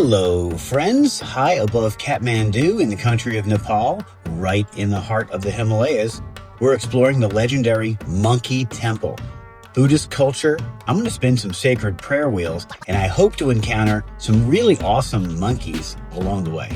Hello, friends. High above Kathmandu in the country of Nepal, right in the heart of the Himalayas, we're exploring the legendary Monkey Temple. Buddhist culture, I'm going to spin some sacred prayer wheels, and I hope to encounter some really awesome monkeys along the way.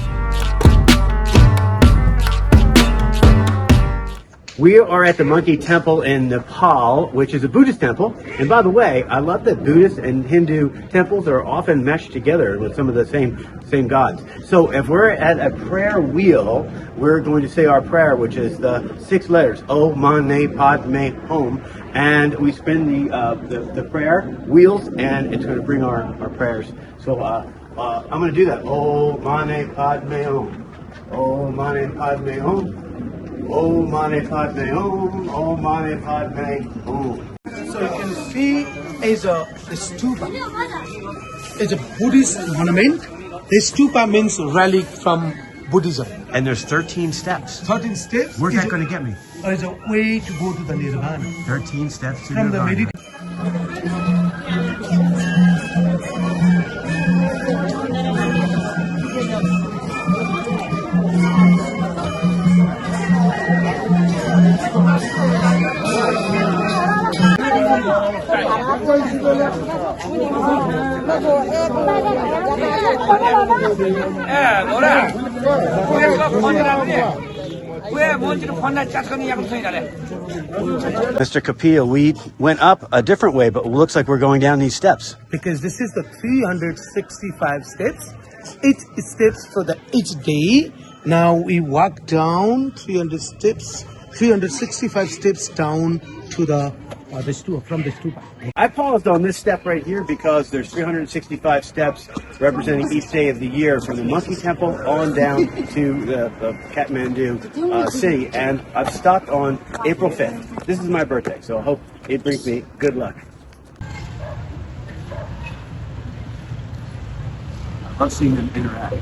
We are at the Monkey Temple in Nepal, which is a Buddhist temple. And by the way, I love that Buddhist and Hindu temples are often meshed together with some of the same gods. So if we're at a prayer wheel, we're going to say our prayer, which is the 6 letters, Om Mani Padme Hum. And we spin the prayer wheels, and it's going to bring our prayers. So I'm going to do that. Om Mani Padme Hum. Om Mani Padme Hum. Om Mani Padme Hum, Om Mani Padme Hum. So you can see is a stupa. It's a Buddhist monument. The stupa means relic from Buddhism. And there's 13 steps. 13 steps. Where's that going to get me? Is a way to go to the Nirvana. 13 steps to From the Nirvana. Mr. Kapil, we went up a different way, but it looks like we're going down these steps. Because this is the 365 steps. Each steps for each day. Now we walk down 365 steps down to the stupa, from the stupa. I paused on this step right here because there's 365 steps representing each day of the year from the Monkey Temple on down to the Kathmandu city, and I've stopped on April 5th. This is my birthday, so I hope it brings me good luck. I've seen them interact.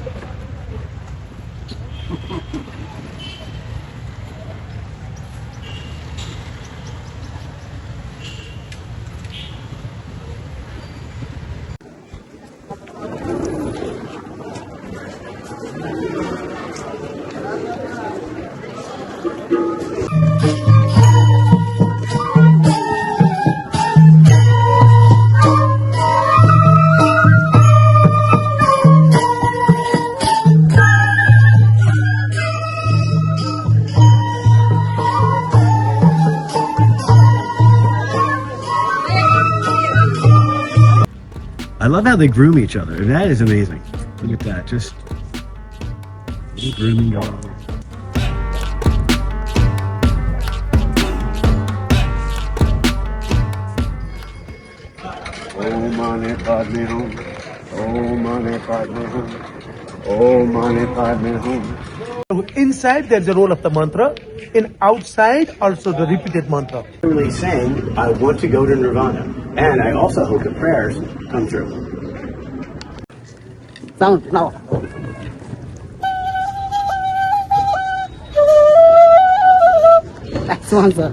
I love how they groom each other. That is amazing. Look at that. Just grooming going on. Om Mani Padme Hum. Om Mani Padme Hum. Om Mani Padme Hum. Inside there's a roll of the mantra. In outside also the repeated mantra. Really saying, I want to go to Nirvana. And I also hope the prayers come true. Sound now. That's one, sir.